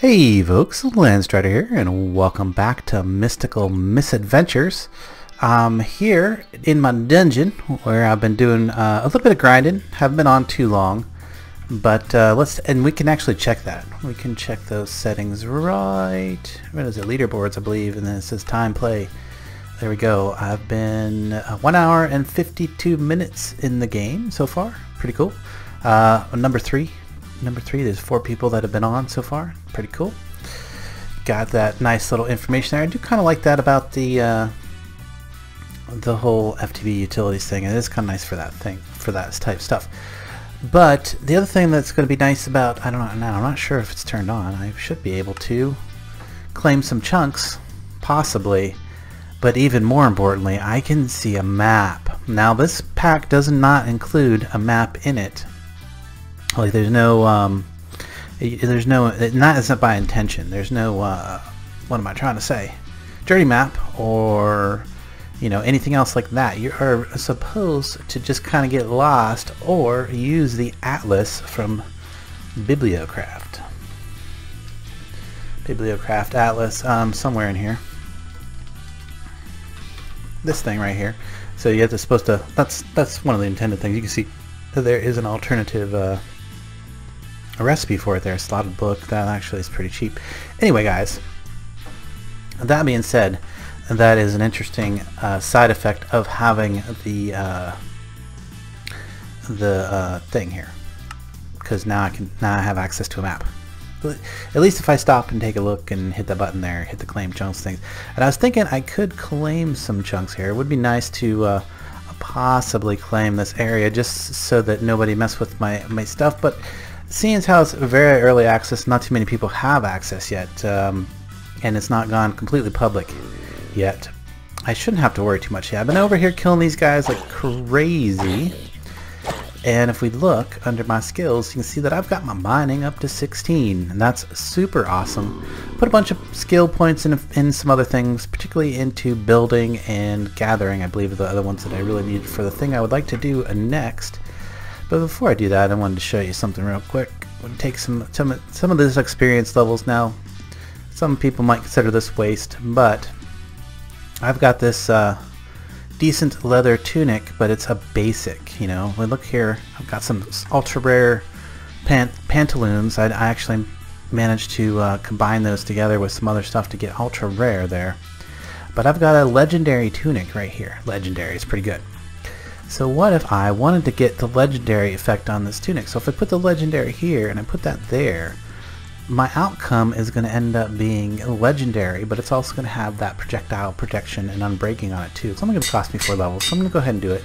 Hey folks, Landstryder here, and welcome back to Mystical Misadventures. Here in my dungeon, where I've been doing a little bit of grinding. Haven't been on too long, but we can actually check that. We can check those settings right. What is it? Leaderboards, I believe, and then it says time play. There we go. I've been 1 hour and 52 minutes in the game so far. Pretty cool. Number three, there's 4 people that have been on so far. Pretty cool. Got that nice little information there. I do kind of like that about the whole FTB utilities thing. It is kind of nice for that thing, for that type of stuff. But the other thing that's going to be nice about, I don't know, now I'm not sure if it's turned on. I should be able to claim some chunks, possibly. But even more importantly, I can see a map. Now this pack does not include a map in it. Like there's no it's not by intention. There's no what am I trying to say? Dirty map or anything else like that. You are supposed to just kind of get lost or use the atlas from Bibliocraft. Bibliocraft atlas, somewhere in here. This thing right here. So you have to supposed to. That's one of the intended things. You can see there is an alternative. A recipe for it there, slotted book. That actually is pretty cheap. Anyway, guys, that being said, that is an interesting side effect of having the thing here, because now I have access to a map. At least if I stop and take a look and hit the button there, hit the claim chunks things. And I was thinking I could claim some chunks here. It would be nice to possibly claim this area just so that nobody mess with my stuff, but seeing as how it's very early access, not too many people have access yet, and it's not gone completely public yet, I shouldn't have to worry too much. Yeah, I've been over here killing these guys like crazy, and if we look under my skills, you can see that I've got my mining up to 16, and that's super awesome. Put a bunch of skill points in some other things, particularly into building and gathering, I believe are the other ones that I really need for the thing I would like to do next. But before I do that, I wanted to show you something real quick. I'm going to take some of this experience levels now. Some people might consider this waste, but I've got this decent leather tunic, but it's a basic. We look here. I've got some ultra rare pantaloons. I actually managed to combine those together with some other stuff to get ultra rare there. But I've got a legendary tunic right here. Legendary is pretty good. So what if I wanted to get the legendary effect on this tunic? So if I put the legendary here and I put that there, my outcome is going to end up being legendary, but it's also going to have that projectile protection and unbreaking on it too. It's only going to cost me 4 levels, so I'm going to go ahead and do it.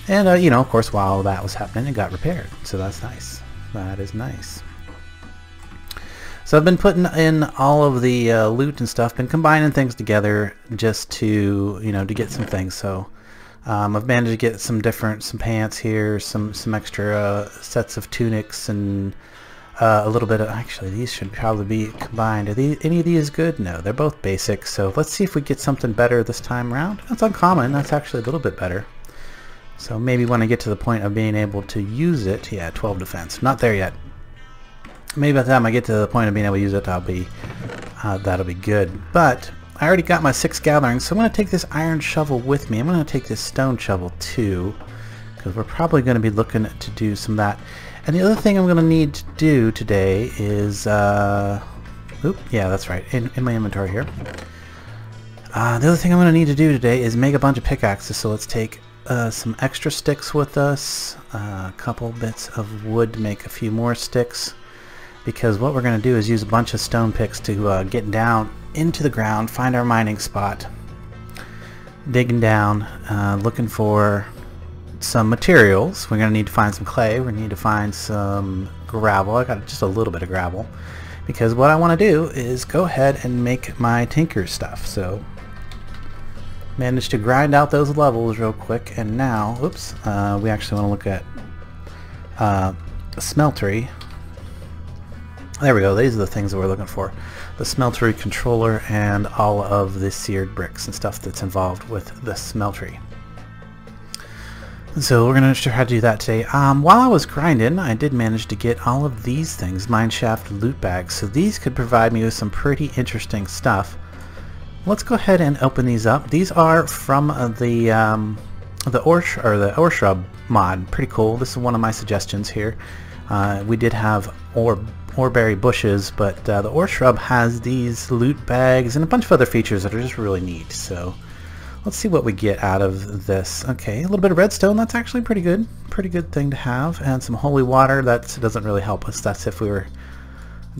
And of course, while that was happening, it got repaired. So that's nice. That is nice. So I've been putting in all of the loot and stuff, been combining things together just to to get some things. So I've managed to get some pants here, some extra sets of tunics, and a little bit of, actually these should probably be combined. Are any of these good? No, they're both basic. So let's see if we get something better this time around. That's uncommon. That's actually a little bit better. So maybe when I get to the point of being able to use it, yeah, 12 defense. Not there yet. Maybe by the time I get to the point of being able to use it, that'll be good. But I already got my 6 gatherings, so I'm going to take this iron shovel with me. I'm going to take this stone shovel too, because we're probably going to be looking to do some of that. And the other thing I'm going to need to do today is, yeah, that's right, in my inventory here. The other thing I'm going to need to do today is make a bunch of pickaxes, so let's take some extra sticks with us, a couple bits of wood to make a few more sticks, because what we're going to do is use a bunch of stone picks to get down into the ground, find our mining spot, digging down, looking for some materials. We're going to need to find some clay. We need to find some gravel. I got just a little bit of gravel, because what I want to do is go ahead and make my tinker stuff. So managed to grind out those levels real quick, and now, oops, we actually want to look at smeltery. There we go. These are the things that we're looking for. The smeltery controller and all of the seared bricks and stuff that's involved with the smeltery. So we're going to try to do that today. While I was grinding, I did manage to get all of these things, mineshaft loot bags. So these could provide me with some pretty interesting stuff. Let's go ahead and open these up. These are from the ore shrub mod. Pretty cool. This is one of my suggestions here. We did have oreberry bushes, but the ore shrub has these loot bags and a bunch of other features that are just really neat. So let's see what we get out of this. Okay, a little bit of redstone. That's actually pretty good. Pretty good thing to have. And some holy water. That doesn't really help us. That's if we were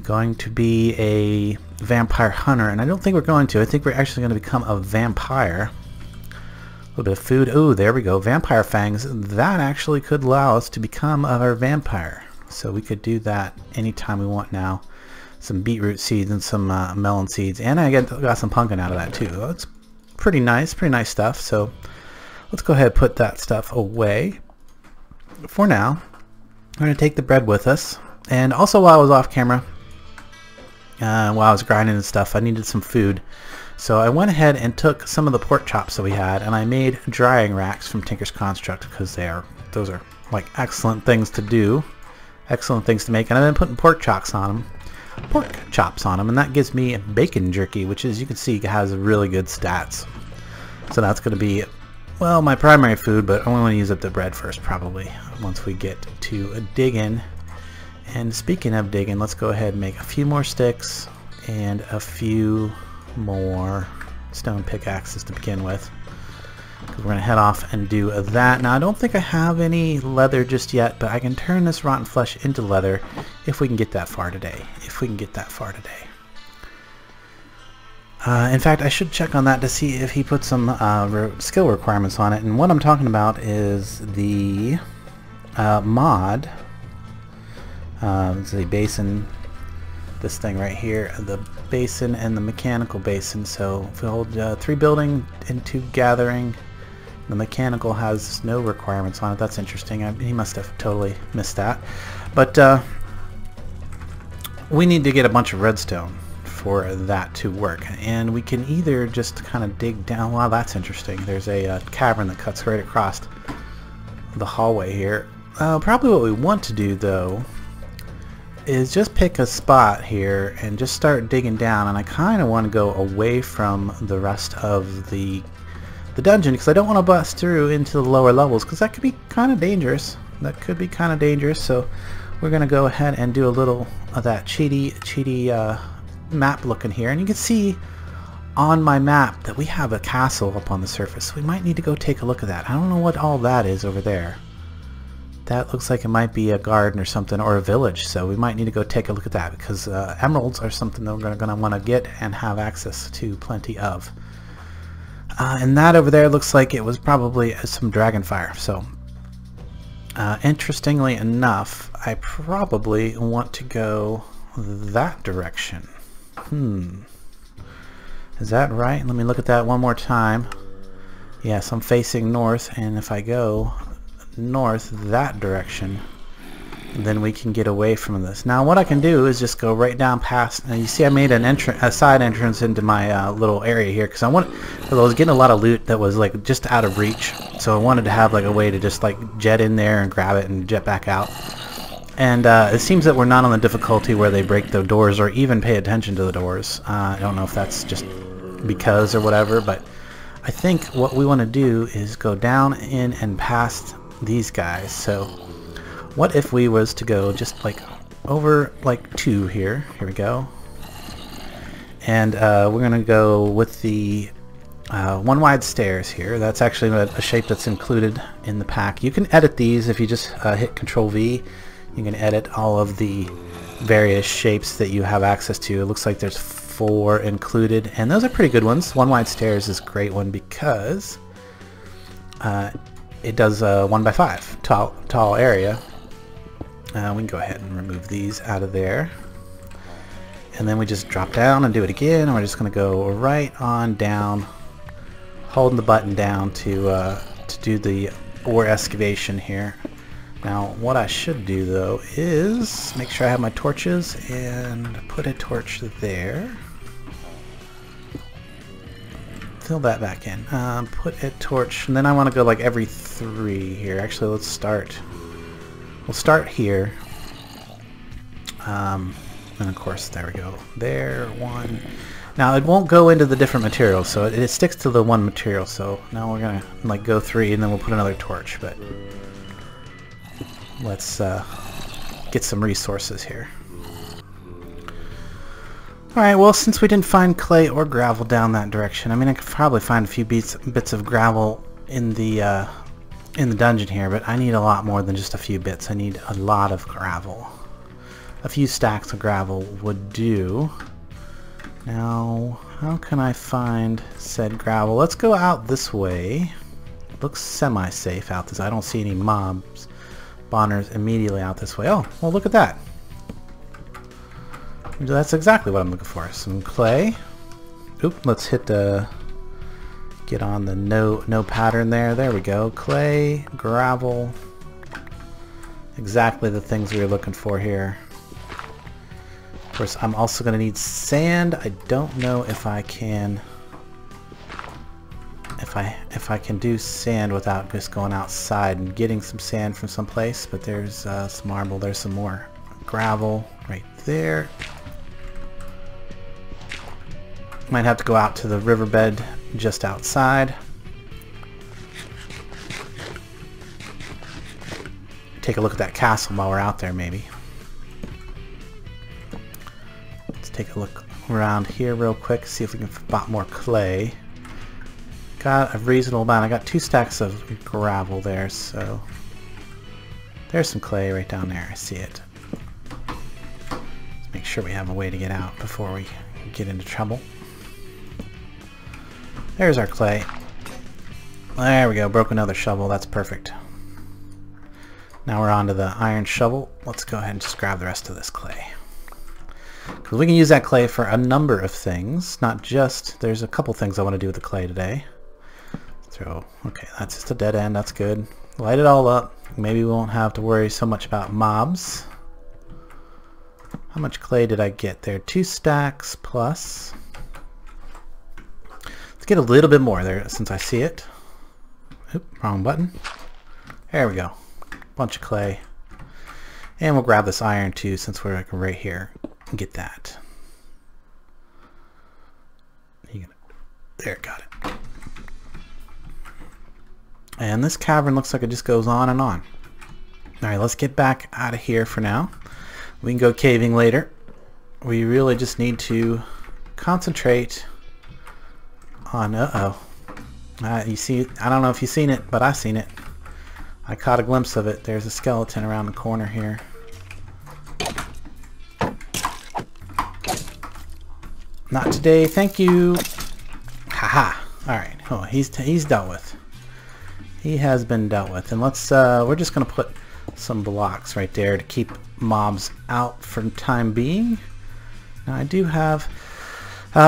going to be a vampire hunter. And I don't think we're going to. I think we're actually going to become a vampire. A little bit of food. Oh, there we go. Vampire fangs. That actually could allow us to become our vampire. So we could do that anytime we want now. Some beetroot seeds and some melon seeds. And I got some pumpkin out of that too. That's pretty nice stuff. So let's go ahead and put that stuff away for now. We're going to take the bread with us. And also while I was off camera, while I was grinding and stuff, I needed some food. So I went ahead and took some of the pork chops that we had, and I made drying racks from Tinker's Construct because those are like excellent things to do, excellent things to make. And I've been putting pork chops on them, and that gives me bacon jerky, which, as you can see, has really good stats. So that's going to be, well, my primary food, but I want to use up the bread first probably once we get to digging. And speaking of digging, let's go ahead and make a few more sticks and a few more stone pickaxes to begin with. We're going to head off and do that. Now I don't think I have any leather just yet, but I can turn this rotten flesh into leather if we can get that far today. In fact, I should check on that to see if he put some skill requirements on it. And what I'm talking about is the mod. The basin, this thing right here, the basin and the mechanical basin. So if we hold 3 building and 2 gathering, the mechanical has no requirements on it. That's interesting. He must have totally missed that. But we need to get a bunch of redstone for that to work. And we can either just kind of dig down. Wow, that's interesting. There's a cavern that cuts right across the hallway here. Probably what we want to do, though, is just pick a spot here and just start digging down. And I kind of want to go away from the rest of the dungeon because I don't want to bust through into the lower levels because that could be kind of dangerous. So we're going to go ahead and do a little of that cheaty map looking here. And you can see on my map that we have a castle up on the surface. So we might need to go take a look at that. I don't know what all that is over there. That looks like it might be a garden or something, or a village, so we might need to go take a look at that because emeralds are something that we're going to want to get and have access to plenty of. And that over there looks like it was probably some dragonfire. So interestingly enough, I probably want to go that direction. Is that right? Let me look at that one more time. Yes, I'm facing north, and if I go north that direction, then we can get away from this. Now what I can do is just go right down past. Now you see I made a side entrance into my little area here because I was getting a lot of loot that was like just out of reach, so I wanted to have like a way to just like jet in there and grab it and jet back out. And it seems that we're not on the difficulty where they break the doors or even pay attention to the doors. I don't know if that's just because or whatever, but I think what we want to do is go down in and past these guys. So what if we was to go just like over like 2 here we go, and we're gonna go with the one wide stairs here. That's actually a shape that's included in the pack. You can edit these if you just hit Control V. You can edit all of the various shapes that you have access to. It looks like there's 4 included, and those are pretty good ones. One wide stairs is a great one because it does 1x5 tall area. We can go ahead and remove these out of there, and then we just drop down and do it again, and we're just going to go right on down, holding the button down to do the ore excavation here. Now what I should do though is make sure I have my torches and put a torch there. Fill that back in. Put a torch, and then I want to go like every 3 here. Actually, let's start. We'll start here. And of course, there we go. There, 1. Now it won't go into the different materials, so it sticks to the one material. So now we're gonna like go 3, and then we'll put another torch. But let's get some resources here. Alright, well, since we didn't find clay or gravel down that direction, I mean, I could probably find a few bits of gravel in the dungeon here, but I need a lot more than just a few bits. I need a lot of gravel. A few stacks of gravel would do. Now, how can I find said gravel? Let's go out this way. It looks semi-safe out this. I don't see any mobs, spawners immediately out this way. Oh, well, look at that. That's exactly what I'm looking for. Some clay. Oop, let's hit the... Get on the no pattern there. There we go. Clay, gravel. Exactly the things we were looking for here. Of course, I'm also going to need sand. I don't know if I can... If I can do sand without just going outside and getting some sand from someplace. But there's some marble. There's some more gravel right there. Might have to go out to the riverbed just outside. Take a look at that castle while we're out there, maybe. Let's take a look around here real quick, see if we can spot more clay. Got a reasonable amount. I got 2 stacks of gravel there, so there's some clay right down there. I see it. Let's make sure we have a way to get out before we get into trouble. There's our clay. There we go. Broke another shovel. That's perfect. Now we're on to the iron shovel. Let's go ahead and just grab the rest of this clay. Because we can use that clay for a number of things. Not just... There's a couple things I want to do with the clay today. So, okay, that's just a dead end. That's good. Light it all up. Maybe we won't have to worry so much about mobs. How much clay did I get there? 2 stacks plus... Let's get a little bit more there since I see it. Oop, wrong button. There we go. Bunch of clay. And we'll grab this iron too since we're right here and get that. There, got it. And this cavern looks like it just goes on and on. Alright, let's get back out of here for now. We can go caving later. We really just need to concentrate on, you see, I don't know if you've seen it, but I've seen it. I caught a glimpse of it. There's a skeleton around the corner here. Not today, thank you. Haha. Alright, oh, he's dealt with. He has been dealt with. And let's, we're just going to put some blocks right there to keep mobs out for the time being. Now I do have...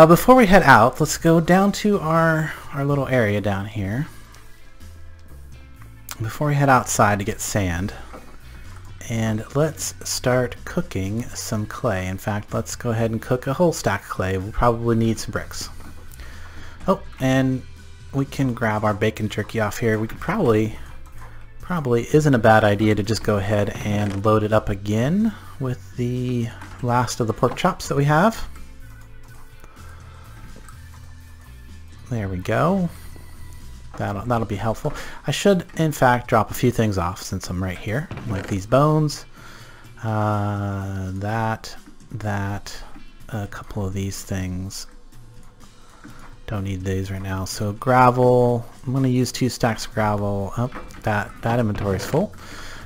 before we head out, let's go down to our little area down here. Before we head outside to get sand. And let's start cooking some clay. In fact, let's go ahead and cook a whole stack of clay. We'll probably need some bricks. Oh, and we can grab our bacon jerky off here. We could probably isn't a bad idea to just go ahead and load it up again with the last of the pork chops that we have. There we go. That'll be helpful. I should, in fact, drop a few things off since I'm right here, like these bones, that, a couple of these things. Don't need these right now. So gravel. I'm going to use 2 stacks of gravel. Oh, that inventory is full.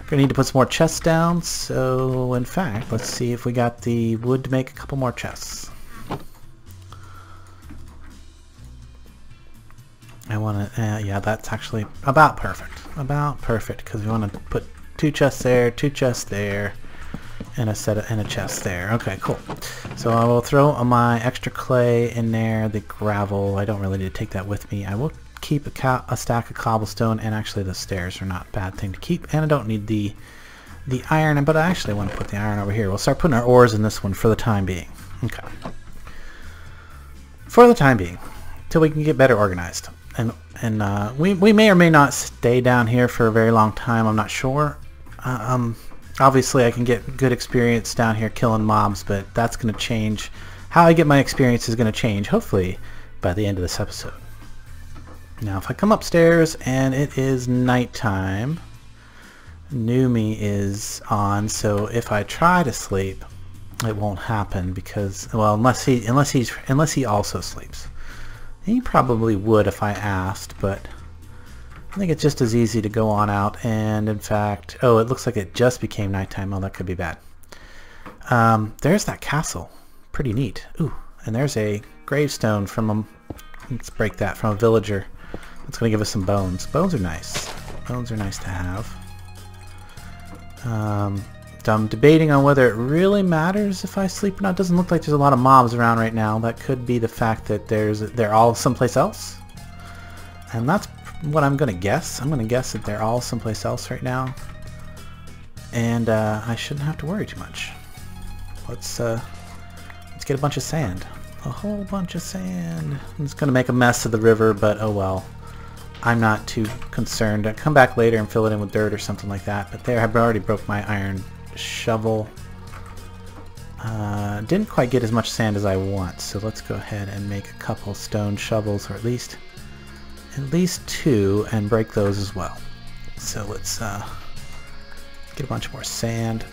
Gonna need to put some more chests down. So, in fact, let's see if we got the wood to make a couple more chests. I want to, yeah, that's actually about perfect. About perfect, because we want to put 2 chests there, 2 chests there, and a chest there. Okay, cool. So I will throw my extra clay in there, the gravel. I don't really need to take that with me. I will keep a stack of cobblestone, and actually the stairs are not a bad thing to keep. And I don't need the iron, but I actually want to put the iron over here. We'll start putting our ores in this one for the time being. Okay. For the time being, till we can get better organized. and we may or may not stay down here for a very long time. I'm not sure. Obviously, I can get good experience down here killing mobs, but that's going to change. How I get my experience is going to change, hopefully, by the end of this episode. Now, if I come upstairs and it is nighttime, New Me is on, so if I try to sleep, it won't happen because, well, unless he also sleeps. He probably would if I asked, but I think it's just as easy to go on out. And in fact, oh, it looks like it just became nighttime. Oh, that could be bad. There's that castle. Pretty neat. Ooh, and there's a gravestone from a, let's break that, from a villager. That's going to give us some bones. Bones are nice. Bones are nice to have. I'm debating on whether it really matters if I sleep or not. It doesn't look like there's a lot of mobs around right now. That could be the fact that they're all someplace else. And that's what I'm going to guess. I'm going to guess that they're all someplace else right now. And I shouldn't have to worry too much. Let's get a bunch of sand. A whole bunch of sand. I'm just going to make a mess of the river, but oh well. I'm not too concerned. I'll come back later and fill it in with dirt or something like that. But there, I've already broke my iron shovel. Didn't quite get as much sand as I want, so let's go ahead and make a couple stone shovels, or at least 2, and break those as well. So let's get a bunch more sand.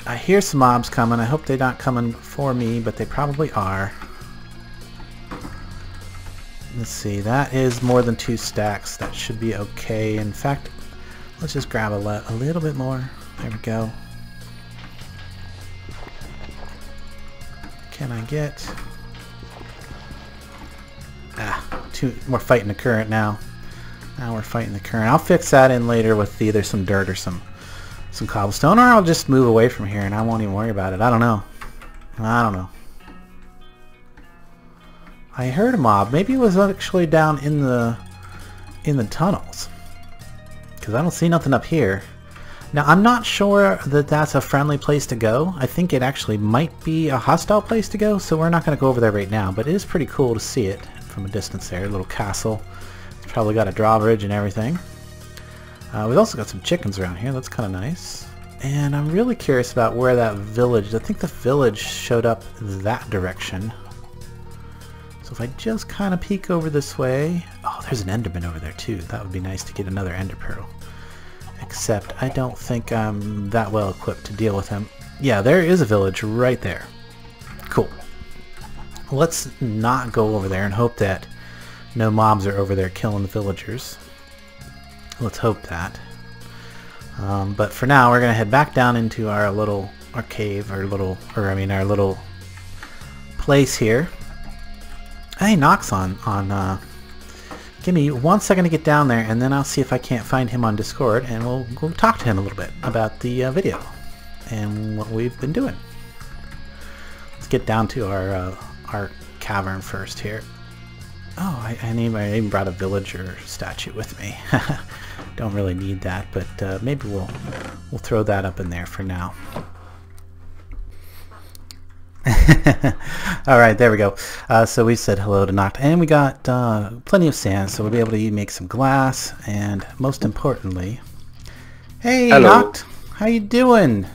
I hear some mobs coming. I hope they're not coming for me, but they probably are. Let's see, that is more than 2 stacks. That should be okay. In fact, let's just grab a little bit more. There we go. Can I get... we're fighting the current now. Now we're fighting the current. I'll fix that in later with either some dirt or some cobblestone, or I'll just move away from here and I won't even worry about it. I don't know. I heard a mob. Maybe it was actually down in the tunnels, because I don't see nothing up here. Now I'm not sure that that's a friendly place to go. I think it actually might be a hostile place to go, so we're not going to go over there right now, but it is pretty cool to see it from a distance there. A little castle. It's probably got a drawbridge and everything. We've also got some chickens around here. That's kind of nice. And I'm really curious about where that village... I think the village showed up that direction. So if I just kind of peek over this way... Oh, there's an enderman over there too. That would be nice to get another ender pearl. Except I don't think I'm that well equipped to deal with him. Yeah, there is a village right there. Cool. Let's not go over there and hope that no mobs are over there killing the villagers. Let's hope that. But for now, we're gonna head back down into our cave, our little place here. Hey, Nox on. Give me 1 second to get down there, and then I'll see if I can't find him on Discord, and we'll go talk to him a little bit about the video and what we've been doing. Let's get down to our cavern first here. Oh, I even brought a villager statue with me. Don't really need that, but maybe we'll throw that up in there for now. Alright, there we go. So we said hello to Nacht, and we got plenty of sand, so we'll be able to make some glass, and most importantly... Hey, hello. Nacht! How you doing?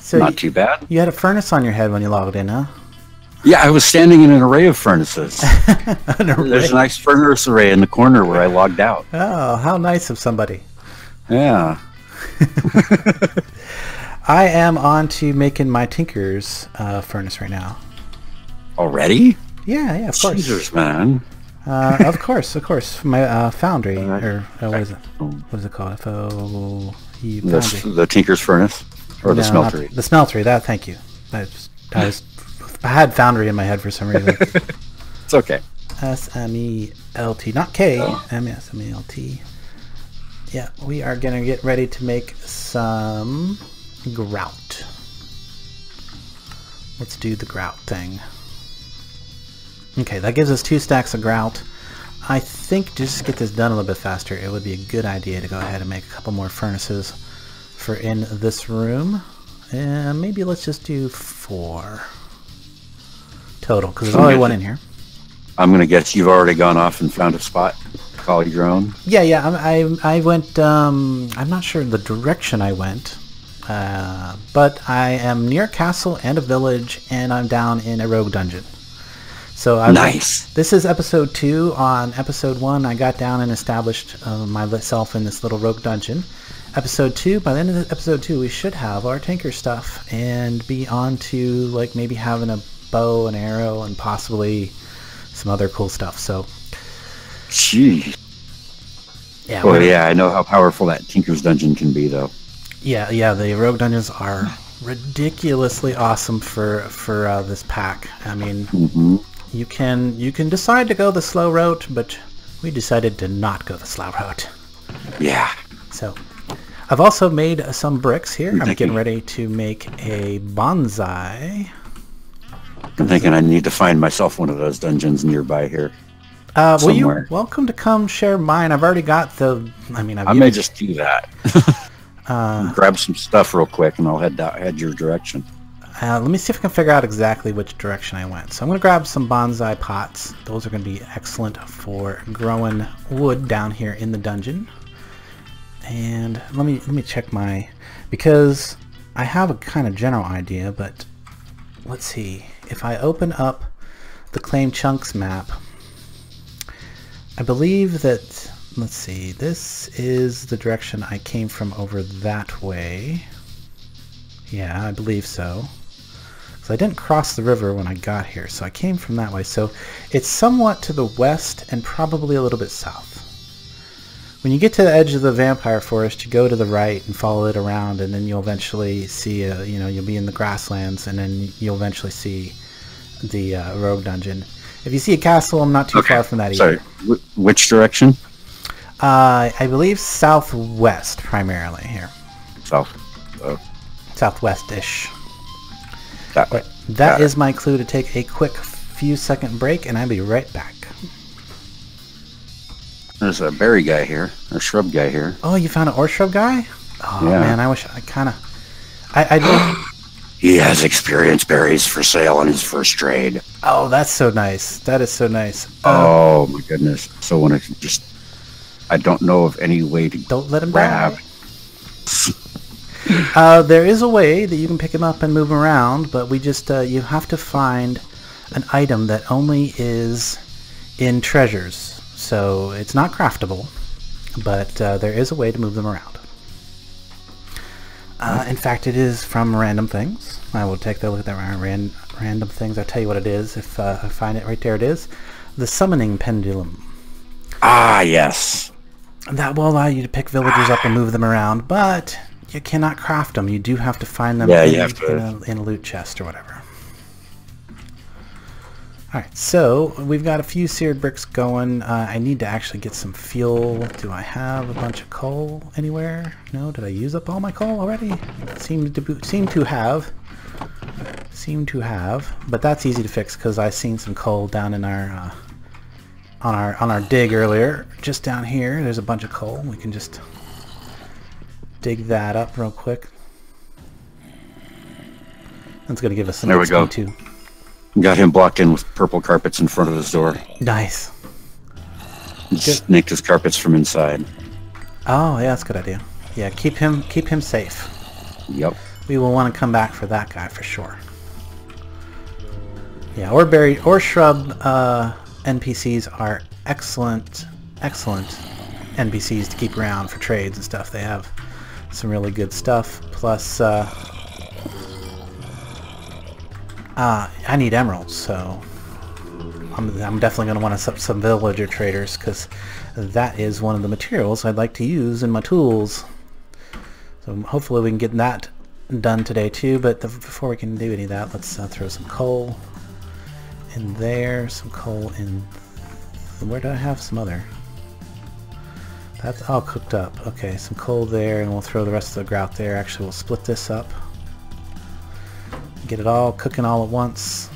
So Not too bad. You had a furnace on your head when you logged in, huh? Yeah, I was standing in an array of furnaces. There's a nice furnace array in the corner where I logged out. Oh, how nice of somebody. Yeah. I am on to making my Tinker's furnace right now. Already? Yeah, of course. Jesus, man. Of course. My foundry, or what is it? What is it called? The Tinker's furnace, or the smeltery? The smeltery. That. Thank you. I had foundry in my head for some reason. It's okay. S-M-E-L-T, not K. M-S-M-E-L-T. Yeah, we are going to get ready to make some grout. Let's do the grout thing. Okay, that gives us 2 stacks of grout. I think just to get this done a little bit faster, it would be a good idea to go ahead and make a couple more furnaces for in this room. And maybe let's just do 4 total, because there's only one in here. I'm going to guess you've already gone off and found a spot. call it your own? Yeah, yeah. I went. I'm not sure the direction I went, but I am near a castle and a village, and I'm down in a rogue dungeon. So Nice. This is episode 2. On episode 1, I got down and established myself in this little rogue dungeon. Episode 2, by the end of episode 2, we should have our tanker stuff and be on to like maybe having a bow and arrow and possibly some other cool stuff. So, gee. Yeah. Oh yeah, I know how powerful that Tinker's Dungeon can be, though. Yeah, yeah. The rogue dungeons are ridiculously awesome for this pack. I mean, you can decide to go the slow route, but we decided to not go the slow route. Yeah. So, I've also made some bricks here. I'm getting ready to make a bonsai. I'm thinking I need to find myself one of those dungeons nearby here. Well, you're welcome to come share mine. I've already got the. I mean, I may just do that. Grab some stuff real quick, and I'll head your direction. Let me see if I can figure out exactly which direction I went. So I'm going to grab some bonsai pots. Those are going to be excellent for growing wood down here in the dungeon. And let me check because I have a kind of general idea, but let's see. If I open up the Claim Chunks map, I believe that, let's see, this is the direction I came from over that way. Yeah, I believe so. So I didn't cross the river when I got here, so I came from that way. So it's somewhat to the west and probably a little bit south. When you get to the edge of the vampire forest, you go to the right and follow it around, and then you'll eventually see, you'll be in the grasslands, and then you'll eventually see the rogue dungeon. If you see a castle, I'm not too far from that either. Sorry, which direction? I believe southwest primarily here. Southwest-ish. That way. That is my clue to take a quick few second break, and I'll be right back. There's a berry guy here, a shrub guy here. Oh, you found an ore shrub guy? Oh yeah. Man, I wish I kind of. I don't. He has experience berries for sale on his first trade. Oh, that's so nice. That is so nice. Oh my goodness! So when I don't know of any way to don't let him grab. There is a way that you can pick him up and move him around, but we just you have to find an item that only is in treasures. So it's not craftable, but there is a way to move them around. In fact, it is from Random Things. I will take a look at that Random Things. I'll tell you what it is if I find it. Right there it is. The Summoning Pendulum. Ah, yes. That will allow you to pick villagers up and move them around, but you cannot craft them. You do have to find them in a loot chest or whatever. Alright, so we've got a few seared bricks going. I need to actually get some fuel. Do I have a bunch of coal anywhere? No, did I use up all my coal already? Seem to have. But that's easy to fix because I seen some coal down in our on our dig earlier. Just down here, there's a bunch of coal. We can just dig that up real quick. That's going to give us some XP too. Got him blocked in with purple carpets in front of his door. Nice. Snaked his carpets from inside. Oh, yeah, that's a good idea. Yeah, keep him safe. Yep. We will want to come back for that guy for sure. Yeah, or shrub NPCs are excellent NPCs to keep around for trades and stuff. They have some really good stuff. Plus, I need emeralds, so I'm definitely going to want to set some villager traders because that is one of the materials I'd like to use in my tools. So hopefully we can get that done today too, but before we can do any of that, let's throw some coal in there, some coal in... Where do I have some other? That's all cooked up. Okay, some coal there, and we'll throw the rest of the grout there. Actually, we'll split this up. Get it all cooking all at once.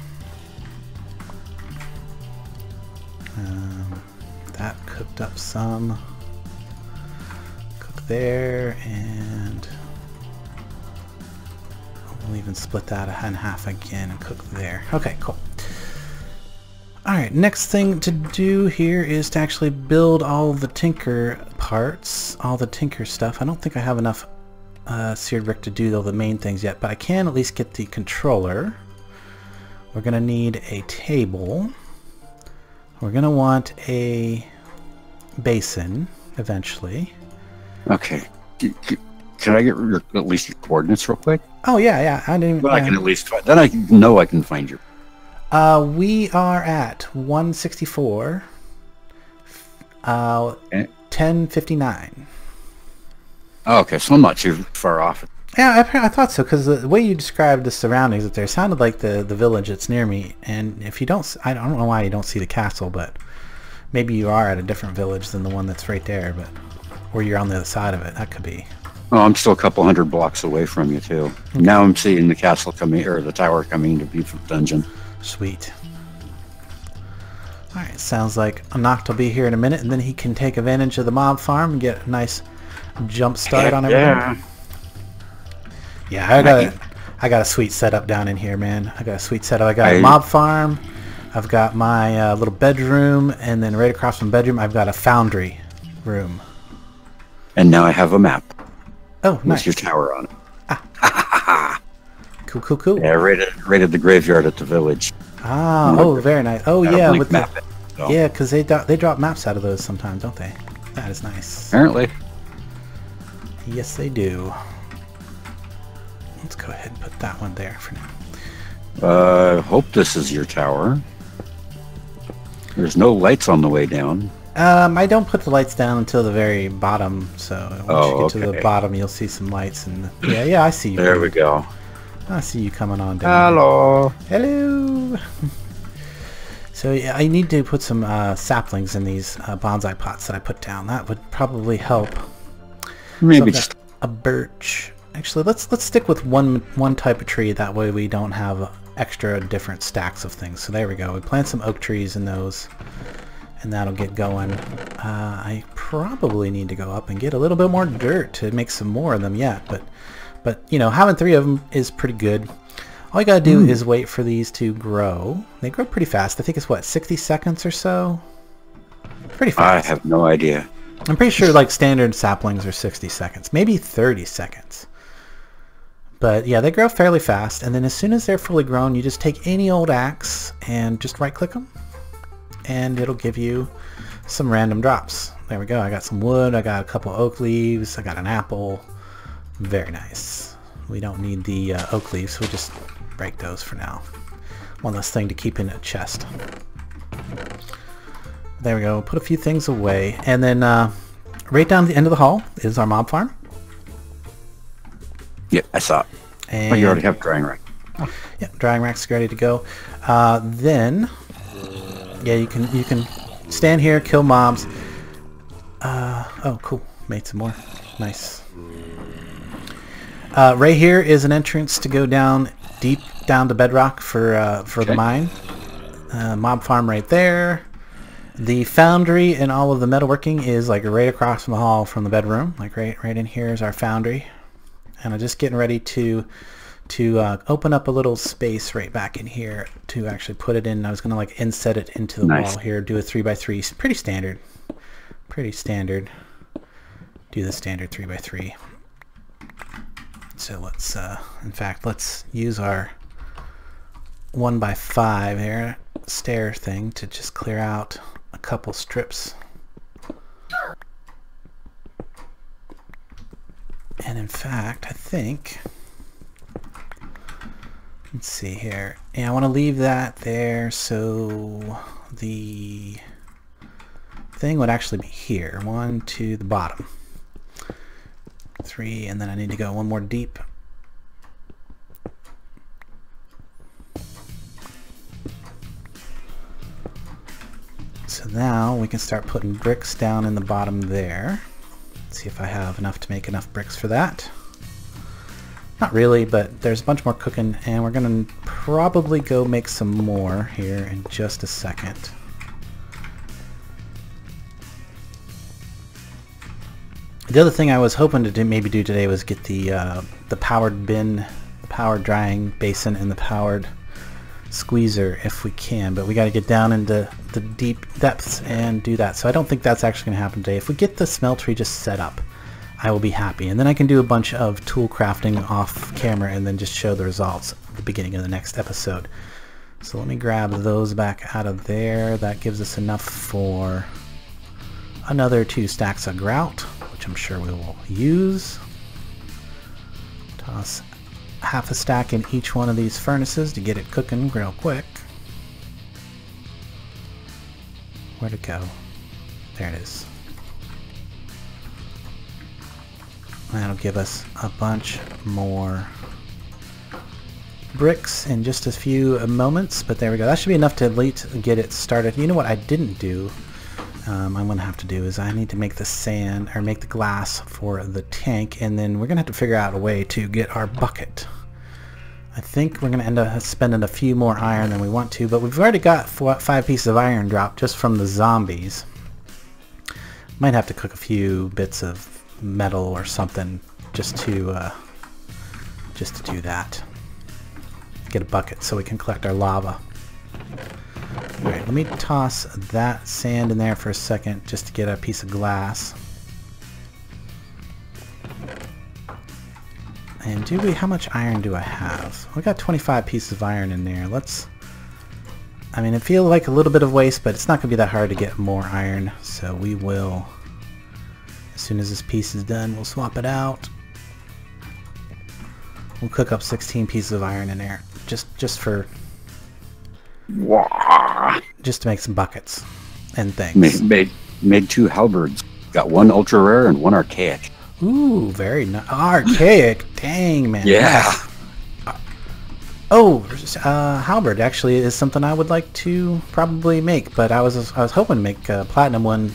That cooked up some. Cook there, and we'll even split that in half again and cook there. Okay, cool. Alright, next thing to do here is to actually build all the tinker parts, all the tinker stuff. I don't think I have enough seared brick to do all the main things yet, but I can at least get the controller. We're going to need a table. We're going to want a basin eventually. Okay. Can I get at least your coordinates real quick? Oh, yeah. I didn't. Well, I can at least find. Then I know I can find you. We are at 164, 1059. Oh, okay, so I'm not too far off. Yeah, I thought so, because the way you described the surroundings up there sounded like the village that's near me. And if you don't, I don't know why you don't see the castle, but maybe you are at a different village than the one that's right there, but or you're on the other side of it. That could be. Oh, I'm still a couple hundred blocks away from you too. Okay. Now I'm seeing the castle coming, or the tower coming to Beef Dungeon. Sweet. Alright, sounds like Nacht will be here in a minute, and then he can take advantage of the mob farm and get a nice jump start on everything. Yeah, I got a sweet setup down in here, man. I got a sweet setup. I got a mob farm. I've got my little bedroom, and then right across from the bedroom, I've got a foundry room. And now I have a map. Oh, nice. With your tower on it. Cool. Yeah, rated the graveyard at the village. Ah, oh, very nice. Oh, yeah, with map the, it, so. Yeah, because they drop maps out of those sometimes, don't they? That is nice. Apparently. Yes, they do. Let's go ahead and put that one there for now. Hope this is your tower. There's no lights on the way down. I don't put the lights down until the very bottom, so once you get to the bottom, you'll see some lights. And yeah, I see you. There we go. I see you coming on down. Hello. So yeah, I need to put some saplings in these bonsai pots that I put down. That would probably help. Maybe just a birch. Actually, let's stick with one type of tree. That way we don't have extra different stacks of things. So there we go. We plant some oak trees in those, and that'll get going. I probably need to go up and get a little bit more dirt to make some more of them yet, but you know, having 3 of them is pretty good. All you gotta do is wait for these to grow. They grow pretty fast. I think it's what, 60 seconds or so? Pretty fast. I have no idea. I'm pretty sure like standard saplings are 60 seconds, maybe 30 seconds. But yeah, they grow fairly fast, and then as soon as they're fully grown, you just take any old axe and just right click them, and it'll give you some random drops. There we go. I got some wood, I got a couple oak leaves, I got an apple. Very nice. We don't need the oak leaves, so we'll just break those for now. One less thing to keep in a chest. There we go. Put a few things away, and then right down the end of the hall is our mob farm. Yep, I saw it. And, oh, you already have drying rack. Oh. Yeah, drying rack's ready to go. Then, yeah, you can stand here, kill mobs. Oh, cool. Made some more. Nice. Right here is an entrance to go down deep down to bedrock for the mine. Mob farm right there. The foundry and all of the metalworking is like right across from the hall from the bedroom. Like right in here is our foundry. And I'm just getting ready to open up a little space right back in here to actually put it in. I was going to like inset it into the wall here, do a 3x3. Pretty standard. Pretty standard. Do the standard 3x3. So let's, in fact, let's use our 1x5 here stair thing to just clear out a couple strips. And in fact, I think, let's see here. Yeah, I want to leave that there so the thing would actually be here. 1 to the bottom. 3, and then I need to go one more deep. So now we can start putting bricks down in the bottom there. Let's see if I have enough to make enough bricks for that. Not really, but there's a bunch more cooking, and we're going to probably go make some more here in just a second. The other thing I was hoping to maybe do today was get the powered bin, the powered drying basin, and the powered squeezer if we can, but we got to get down into the deep depths and do that. So I don't think that's actually going to happen today. If we get the smeltery just set up, I will be happy, and then I can do a bunch of tool crafting off camera and then just show the results at the beginning of the next episode. So let me grab those back out of there. That gives us enough for another 2 stacks of grout, which I'm sure we will use. Toss half a stack in each one of these furnaces to get it cooking real quick. Where'd it go? There it is. That'll give us a bunch more bricks in just a few moments, but there we go. That should be enough to at least get it started. You know what I didn't do? I'm gonna have to do is I need to make the sand, or make the glass for the tank, and then we're gonna have to figure out a way to get our bucket. I think we're gonna end up spending a few more iron than we want to, but we've already got 5 pieces of iron dropped just from the zombies. Might have to cook a few bits of metal or something just to do that. Get a bucket so we can collect our lava. Alright, let me toss that sand in there for a second just to get a piece of glass. And how much iron do I have? We got 25 pieces of iron in there. I mean, it feels like a little bit of waste, but it's not going to be that hard to get more iron. So we will, as soon as this piece is done, we'll swap it out. We'll cook up 16 pieces of iron in there, just to make some buckets and things. Made 2 halberds. Got 1 ultra rare and 1 archaic. Ooh, very nice. Archaic. Dang, man. Yeah. Halberd actually is something I would like to probably make, but I was hoping to make a platinum one.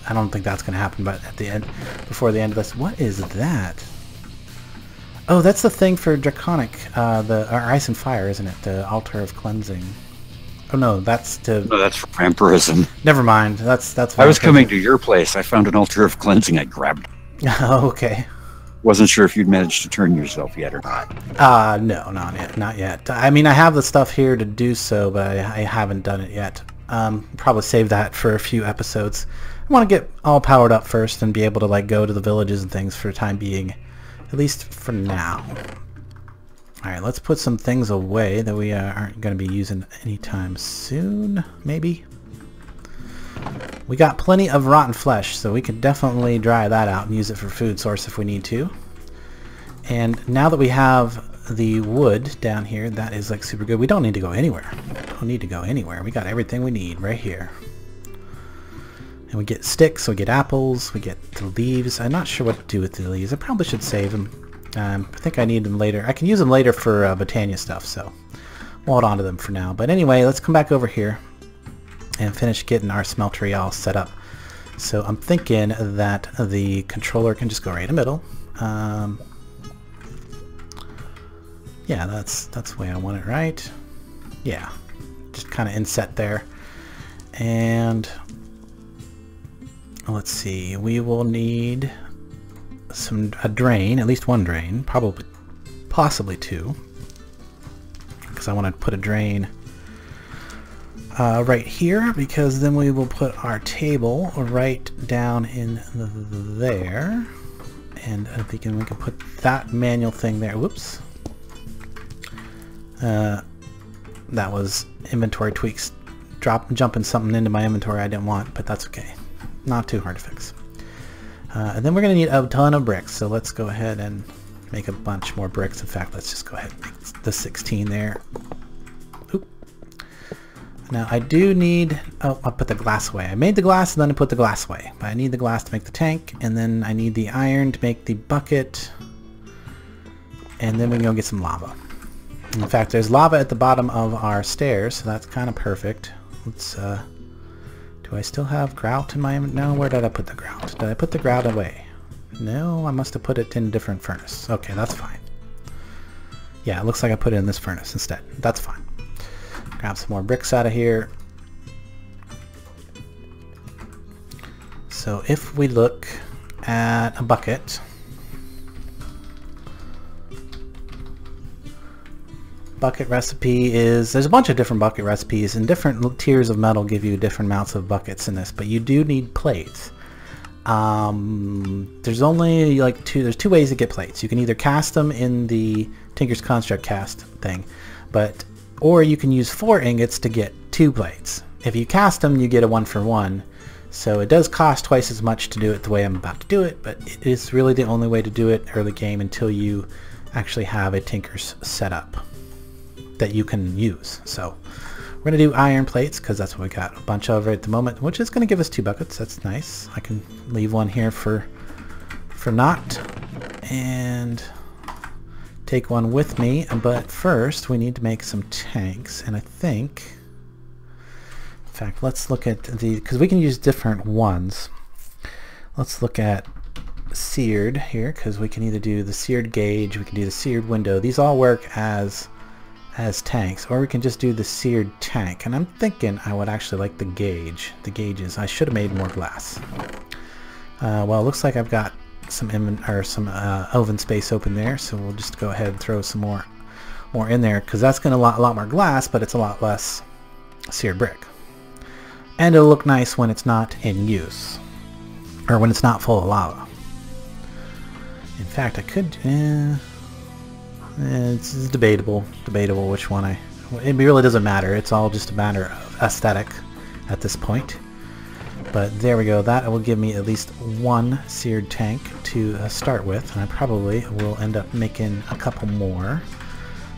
I don't think that's going to happen, but at the end, before the end of this, what is that? Oh, that's the thing for Draconic, our Ice and Fire, isn't it? The Altar of Cleansing. Oh no, that's to... No, that's for Vampirism. Never mind, that's I was coming to your place. I found an Altar of Cleansing. I grabbed it. Oh, okay. Wasn't sure if you'd managed to turn yourself yet or not. No, not yet. I mean, I have the stuff here to do so, but I haven't done it yet. Probably save that for a few episodes. I want to get all powered up first and be able to like go to the villages and things for the time being. At least for now. Alright, let's put some things away that we aren't going to be using anytime soon, maybe. We got plenty of rotten flesh, so we can definitely dry that out and use it for food source if we need to. And now that we have the wood down here, that is like super good. We don't need to go anywhere. We got everything we need right here. And we get sticks, we get apples, we get the leaves. I'm not sure what to do with the leaves. I probably should save them. I think I need them later. I can use them later for Botania stuff, so we'll hold on to them for now. But anyway, let's come back over here and finish getting our smeltery all set up. So I'm thinking that the controller can just go right in the middle. Yeah, that's the way I want it, right? Yeah, just kind of inset there. And let's see, we will need a drain, at least 1 drain, possibly 2, because I want to put a drain right here, because then we will put our table right down in there, and I'm thinking we can put that manual thing there. Whoops. That was inventory tweaks, jumping something into my inventory I didn't want, but that's okay. Not too hard to fix. And then we're going to need a ton of bricks, so let's go ahead and make a bunch more bricks. In fact, let's just go ahead and make the 16 there. Oop. Now I do need... Oh, I'll put the glass away. I made the glass and then I put the glass away. But I need the glass to make the tank, and then I need the iron to make the bucket, and then we can go get some lava. In fact, there's lava at the bottom of our stairs, so that's kind of perfect. Let's... Do I still have grout in my... No, where did I put the grout? Did I put the grout away? No, I must have put it in a different furnace. Okay, that's fine. Yeah, it looks like I put it in this furnace instead. That's fine. Grab some more bricks out of here. So if we look at a bucket... bucket recipe is, there's a bunch of different bucket recipes, and different tiers of metal give you different amounts of buckets in this, but you do need plates. There's only like there's two ways to get plates. You can either cast them in the Tinker's Construct cast thing, or you can use 4 ingots to get 2 plates. If you cast them, you get a 1-for-1. So it does cost twice as much to do it the way I'm about to do it, but it is really the only way to do it early game until you actually have a Tinker's set up that you can use. So we're going to do iron plates because that's what we got a bunch of at the moment, which is going to give us 2 buckets. That's nice. I can leave one here for Nacht and take one with me, but first we need to make some tanks, and I think, in fact, let's look at the, because we can use different ones. Let's look at seared here, because we can either do the seared gauge, we can do the seared window. These all work as tanks, or we can just do the seared tank, and I'm thinking I would actually like the gauges. I should have made more glass. Well, it looks like I've got some oven space open there, so we'll just go ahead and throw some more in there, because that's going to a lot more glass, but it's a lot less seared brick. And it'll look nice when it's not in use, or when it's not full of lava. In fact, I could, it's debatable which one it really doesn't matter. It's all just a matter of aesthetic at this point. But there we go. That will give me at least 1 seared tank to start with, and I probably will end up making a couple more.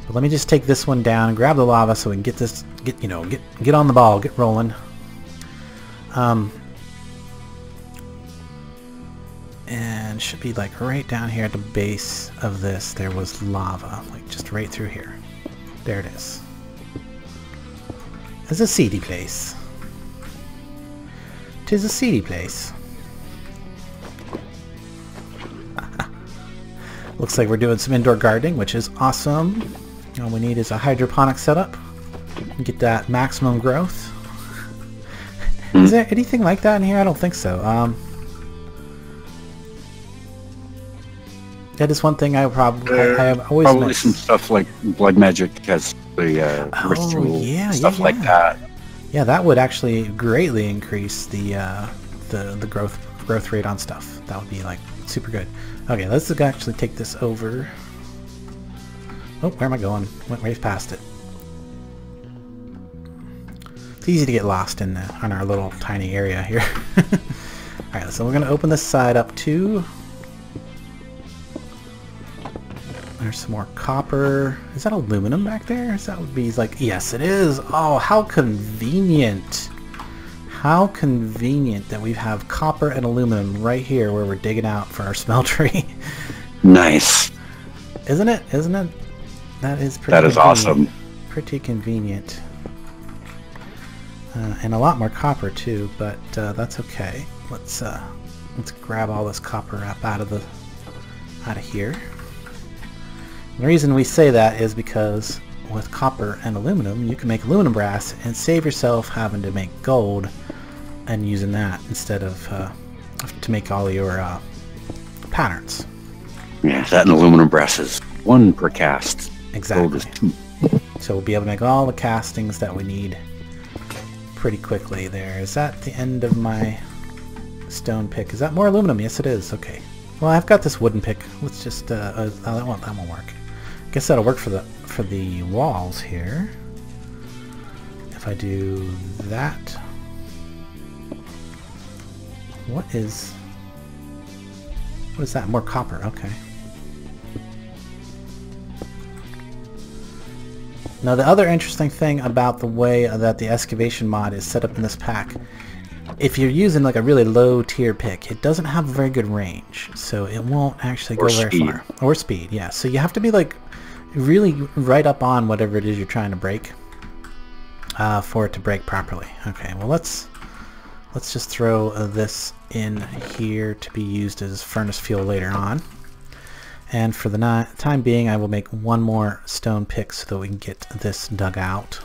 But let me just take this one down and grab the lava so we can get this, get on the ball, get rolling. And should be like right down here at the base of this. There was lava, like just right through here. There it is. It's a seedy place. 'Tis a seedy place. Looks like we're doing some indoor gardening, which is awesome. All we need is a hydroponic setup. Get that maximum growth. Is there anything like that in here? I don't think so. That is one thing I have always probably missed. some stuff like blood magic has the ritual stuff like that. Yeah, that would actually greatly increase the growth rate on stuff. That would be like super good. Okay, let's actually take this over. Oh, where am I going? Went right past it. It's easy to get lost in our little tiny area here. All right, so we're gonna open this side up too. There's some more copper. Is that aluminum back there? That would be like, yes it is. Oh, how convenient. How convenient that we have copper and aluminum right here where we're digging out for our smeltery. Nice. Isn't it? Isn't it? That is pretty That is awesome. Pretty convenient. And a lot more copper too, but that's okay. Let's grab all this copper up out of here. The reason we say that is because with copper and aluminum, you can make aluminum brass and save yourself having to make gold and using that instead of to make all your patterns. Yeah, that and aluminum brass is 1 per cast. Exactly. Gold is 2. So we'll be able to make all the castings that we need pretty quickly there. Is that the end of my stone pick? Is that more aluminum? Yes, it is. Okay. Well, I've got this wooden pick. Let's just that won't work. I guess that'll work for the walls here. If I do that, what is that? More copper. Okay. Now the other interesting thing about the way that the excavation mod is set up in this pack, if you're using like a really low tier pick, it doesn't have a very good range, so it won't actually go very far. Or speed, yeah. So you have to be like really right up on whatever it is you're trying to break for it to break properly. Okay, well let's just throw this in here to be used as furnace fuel later on. And for the time being, I will make 1 more stone pick so that we can get this dug out.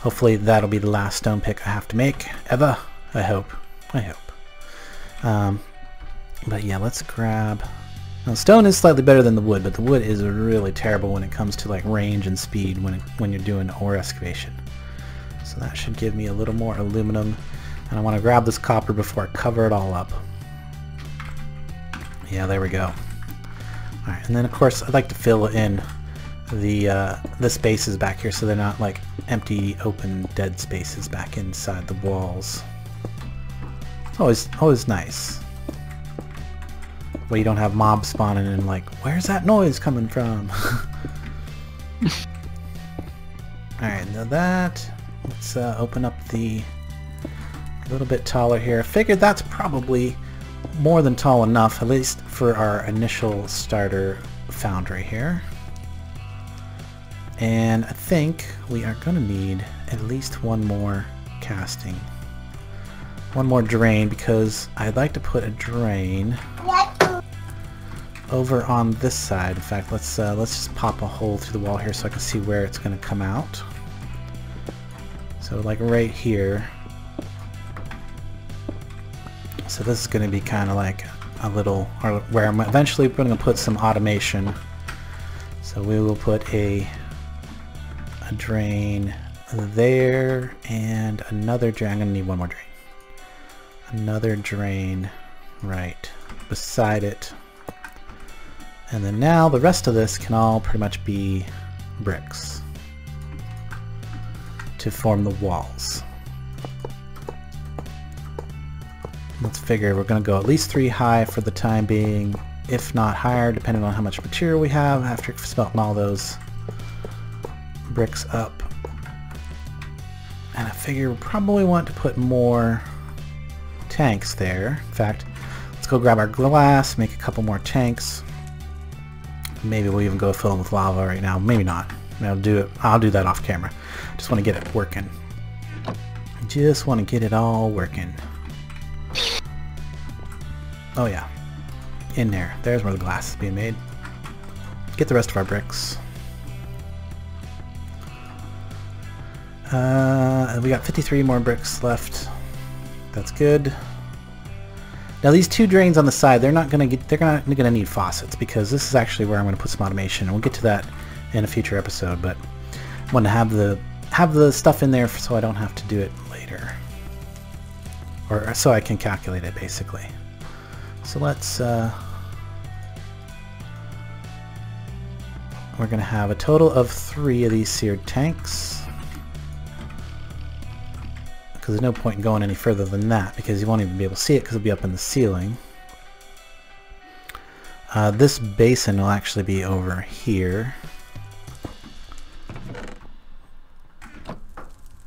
Hopefully that'll be the last stone pick I have to make ever. I hope. But yeah, let's grab. Now, stone is slightly better than the wood, but the wood is really terrible when it comes to like range and speed when you're doing ore excavation. So that should give me a little more aluminum, and I want to grab this copper before I cover it all up. Yeah, there we go. Alright, and then of course I'd like to fill in the spaces back here so they're not like empty, open, dead spaces back inside the walls. It's always nice. Where you don't have mobs spawning and like, where's that noise coming from? Alright, now that, let's open up a little bit taller here. I figured that's probably more than tall enough, at least for our initial starter foundry here. And I think we are going to need at least one more casting. One more drain, because I'd like to put a drain over on this side. In fact, let's just pop a hole through the wall here so I can see where it's going to come out. So like right here. So this is going to be kind of like a little, or where I'm eventually going to put some automation. So we will put a drain there and another drain. I'm going to need one more drain. Another drain right beside it. And then now the rest of this can all pretty much be bricks to form the walls. Let's figure we're going to go at least 3 high for the time being, if not higher, depending on how much material we have after smelting all those bricks up. And I figure we probably want to put more tanks there. In fact, let's go grab our glass, make a couple more tanks. Maybe we'll even go fill them with lava right now. Maybe not. I'll do that off camera. Just want to get it working. Just want to get it all working. Oh yeah, in there. There's where the glass is being made. Get the rest of our bricks. And we got 53 more bricks left. That's good. Now these 2 drains on the side, they're not gonna need faucets, because this is actually where I'm gonna put some automation, and we'll get to that in a future episode. But I want to have the stuff in there so I don't have to do it later, or so I can calculate it basically. So let's we're gonna have a total of 3 of these seared tanks. There's no point in going any further than that, because you won't even be able to see it because it'll be up in the ceiling. This basin will actually be over here.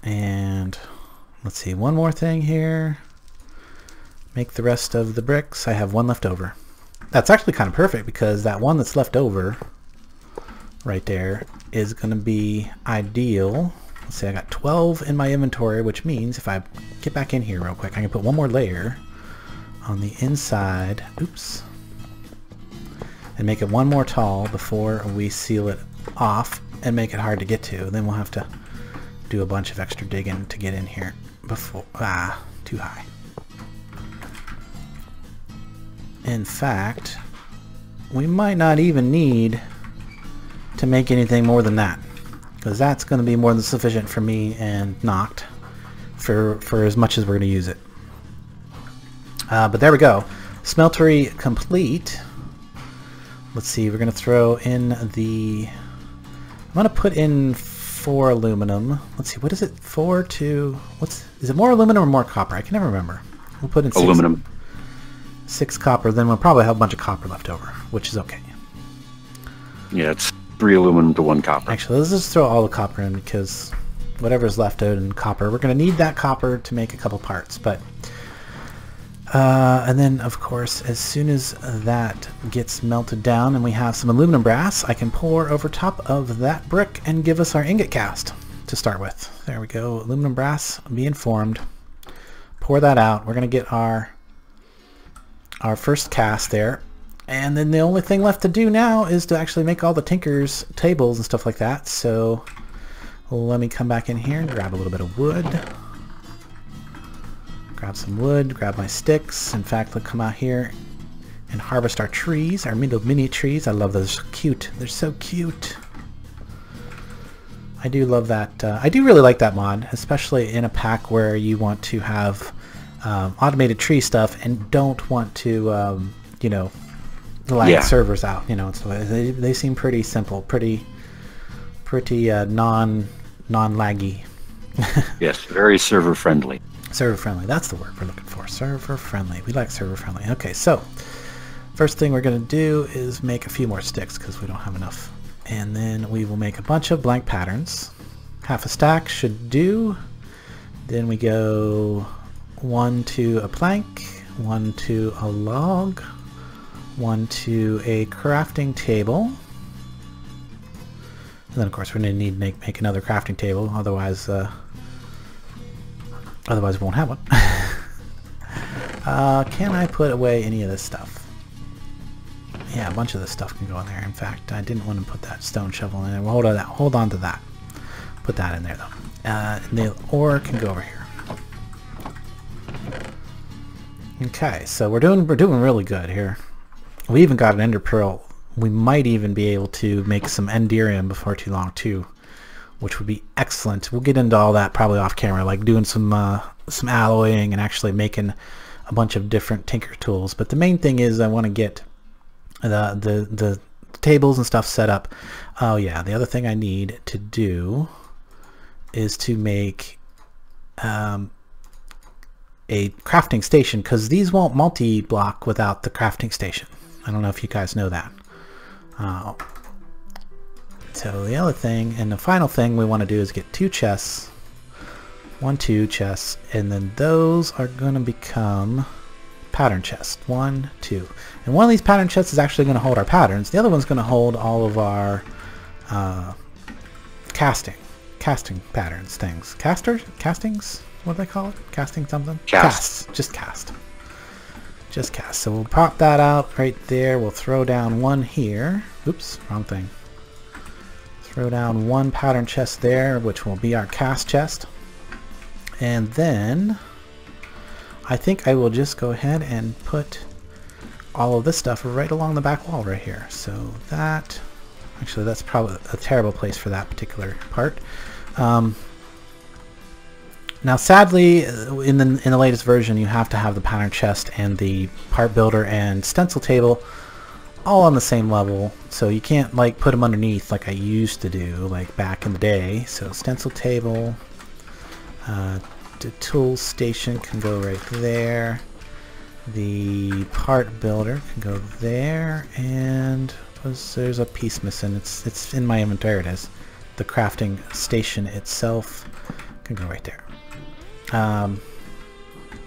And let's see, one more thing here. Make the rest of the bricks. I have 1 left over. That's actually kind of perfect, because that one that's left over right there is going to be ideal. Let's see, I got 12 in my inventory, which means if I get back in here real quick, I can put one more layer on the inside, oops, and make it 1 more tall before we seal it off and make it hard to get to. Then we'll have to do a bunch of extra digging to get in here before, too high. In fact, we might not even need to make anything more than that, because that's going to be more than sufficient for me and Nacht for as much as we're going to use it. But there we go. Smeltery complete. Let's see, we're going to throw in the... I'm going to put in 4 aluminum. Let's see, what is it? 4 to... Is it more aluminum or more copper? I can never remember. We'll put in 6, aluminum. 6 copper, then we'll probably have a bunch of copper left over, which is okay. Yeah, it's 3 aluminum to 1 copper. Actually, let's just throw all the copper in, because whatever's left out in copper, we're going to need that copper to make a couple parts. But and then, of course, as soon as that gets melted down and we have some aluminum brass, I can pour over top of that brick and give us our ingot cast to start with. There we go, aluminum brass being formed. Pour that out. We're going to get our first cast there. And then the only thing left to do now is to actually make all the tinker's tables and stuff like that. So let me come back in here and grab a little bit of wood. Grab some wood, grab my sticks. In fact, let's come out here and harvest our trees, our mini trees. I love those. Cute. They're so cute. I do love that. I do really like that mod, especially in a pack where you want to have automated tree stuff and don't want to, you know, lag servers out. You know, so they seem pretty simple, pretty non-laggy. Yes, very server friendly. Server friendly. That's the word we're looking for. Server friendly. We like server friendly. Okay, so first thing we're going to do is make a few more sticks because we don't have enough. And then we will make a bunch of blank patterns. Half a stack should do. Then we go 1 to a plank, 1 to a log, 1 to a crafting table. And then of course we're going to need to make another crafting table, otherwise we won't have one. Can I put away any of this stuff? Yeah, a bunch of this stuff can go in there. In fact, I didn't want to put that stone shovel in there. Well, hold on to that. Put that in there though. The ore can go over here. Okay, so we're doing really good here. We even got an ender pearl. We might even be able to make some enderium before too long too, which would be excellent. We'll get into all that probably off camera, like doing some alloying and actually making a bunch of different tinker tools. But the main thing is I want to get the tables and stuff set up. Oh yeah, the other thing I need to do is to make a crafting station, because these won't multi-block without the crafting station. I don't know if you guys know that. So the other thing and the final thing we want to do is get 2 chests, 2 chests, and then those are going to become pattern chests. 1, 2, and one of these pattern chests is actually going to hold our patterns. The other one's going to hold all of our casting patterns things. Castings? What do they call it? Casting something? Casts. Just cast. So we'll pop that out right there. We'll throw down 1 here. Oops, wrong thing. Throw down 1 pattern chest there, which will be our cast chest. And then I think I will just go ahead and put all of this stuff right along the back wall right here. So that, actually that's probably a terrible place for that particular part. Now sadly in the latest version you have to have the pattern chest and the part builder and stencil table all on the same level, so you can't like put them underneath like I used to do like back in the day. So stencil table, the tool station can go right there, the part builder can go there, and there's a piece missing. It's in my inventory. It is. The crafting station itself can go right there.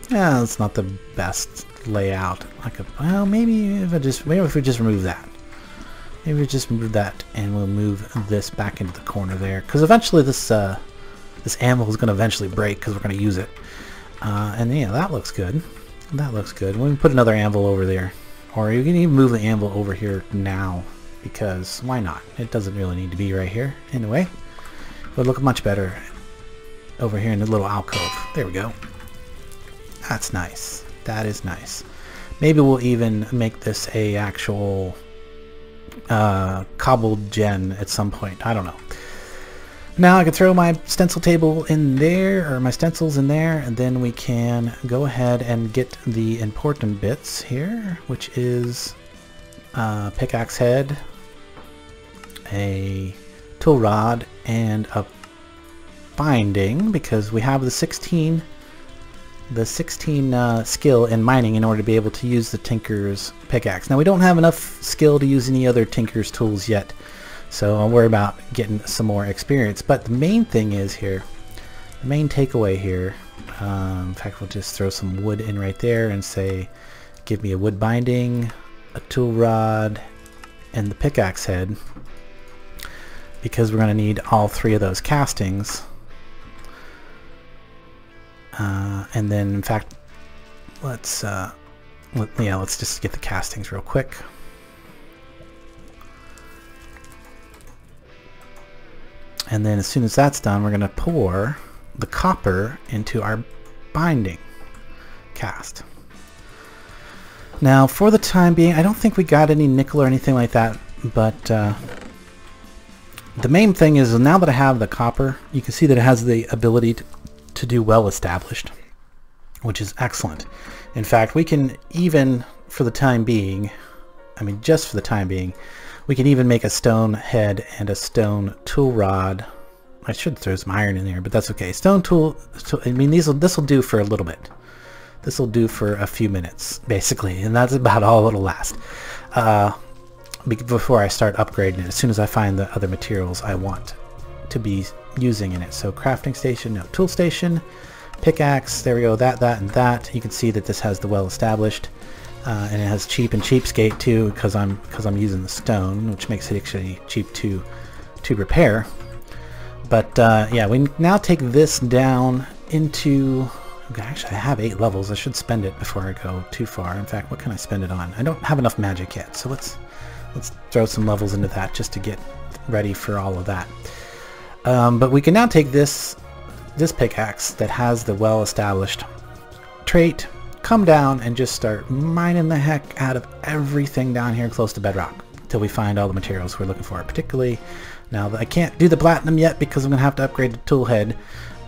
Yeah, it's not the best layout. Well, maybe if we just remove that. Maybe we just remove that, and we'll move this back into the corner there, because eventually this anvil is going to eventually break because we're going to use it. And yeah, that looks good. That looks good. We can put another anvil over there, or you can even move the anvil over here now, because why not? It doesn't really need to be right here anyway. It would look much better over here in the little alcove. There we go. That's nice. That is nice. Maybe we'll even make this a actual cobbled gen at some point. I don't know. Now I can throw my stencil table in there, or my stencils in there, and then we can go ahead and get the important bits here, which is pickaxe head, a tool rod, and a binding, because we have the 16 skill in mining in order to be able to use the Tinker's pickaxe. Now we don't have enough skill to use any other Tinker's tools yet, so I'll worry about getting some more experience. But the main thing is here, the main takeaway here, in fact we'll just throw some wood in right there and say give me a wood binding, a tool rod, and the pickaxe head, because we're going to need all 3 of those castings. And then in fact let's just get the castings real quick. And then as soon as that's done, we're going to pour the copper into our binding cast. Now, for the time being, I don't think we got any nickel or anything like that, but the main thing is now that I have the copper, you can see that it has the ability to do well established, which is excellent. In fact, we can even, for the time being, I mean just for the time being, we can even make a stone head and a stone tool rod. I should throw some iron in there, but that's okay. Stone tool, I mean this will do for a little bit. This will do for a few minutes, basically, and that's about all it'll last. Before I start upgrading it, as soon as I find the other materials I want to be using in it. So crafting station, no, tool station, pickaxe, there we go, that, and that. You can see that this has the well established, and it has cheap and cheapskate too, because I'm using the stone, which makes it actually cheap to repair. But yeah, we now take this down into... Actually, I have 8 levels. I should spend it before I go too far. In fact, what can I spend it on? I don't have enough magic yet, so let's throw some levels into that just to get ready for all of that. But we can now take this pickaxe that has the well-established trait, come down and just start mining the heck out of everything down here close to bedrock until we find all the materials we're looking for. Particularly now that I can't do the platinum yet because I'm going to have to upgrade the tool head.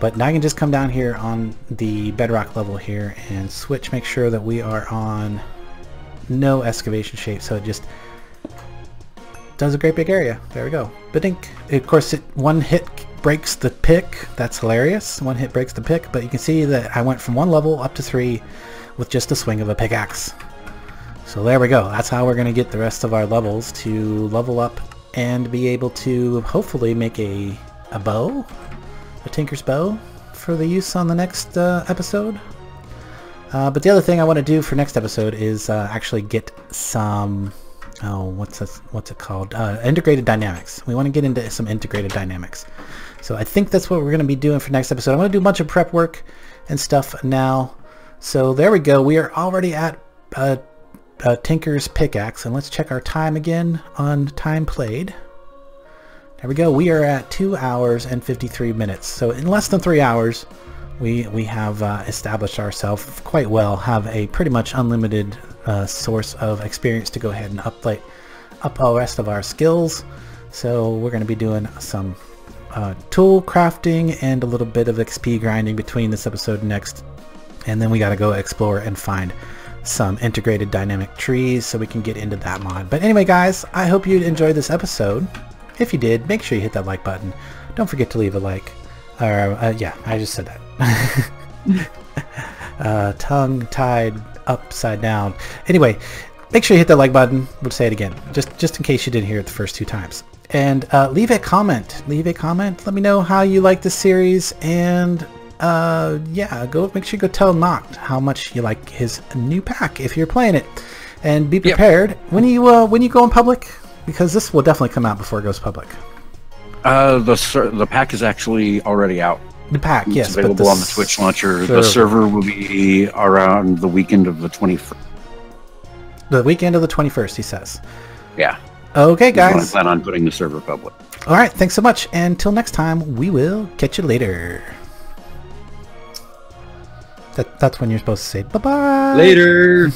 But now I can just come down here on the bedrock level here and switch, make sure that we are on no excavation shape, so it just does a great big area. There we go. Ba-dink. Of course, one hit breaks the pick. That's hilarious. One hit breaks the pick, but you can see that I went from 1 level up to 3 with just a swing of a pickaxe. So there we go. That's how we're going to get the rest of our levels to level up and be able to hopefully make a bow. A Tinker's Bow for the use on the next episode. But the other thing I want to do for next episode is actually get some, what's it called? Integrated dynamics. We want to get into some integrated dynamics. So I think that's what we're going to be doing for next episode. I'm going to do a bunch of prep work and stuff now. So there we go. We are already at Tinker's Pickaxe, and let's check our time again on time played. There we go. We are at 2 hours and 53 minutes. So in less than 3 hours, we have established ourselves quite well, have a pretty much unlimited source of experience to go ahead and up all the rest of our skills. So we're going to be doing some tool crafting and a little bit of XP grinding between this episode and next. And then we got to go explore and find some integrated dynamic trees so we can get into that mod. But anyway, guys, I hope you enjoyed this episode. If you did, make sure you hit that like button. Don't forget to leave a like. Yeah, I just said that. Tongue tied upside down. Anyway, make sure you hit that like button. We'll say it again, just in case you didn't hear it the first 2 times. And leave a comment. Leave a comment. Let me know how you like this series. And yeah, make sure you go tell Nacht how much you like his new pack if you're playing it. And be prepared when you go in public. Because this will definitely come out before it goes public. The pack is actually already out. The pack, yes. It's available on the Twitch launcher. The server will be around the weekend of the 21st. The weekend of the 21st, he says. Yeah. Okay, guys. I plan on putting the server public. All right, thanks so much. And until next time, we will catch you later. That's when you're supposed to say bye-bye. Later.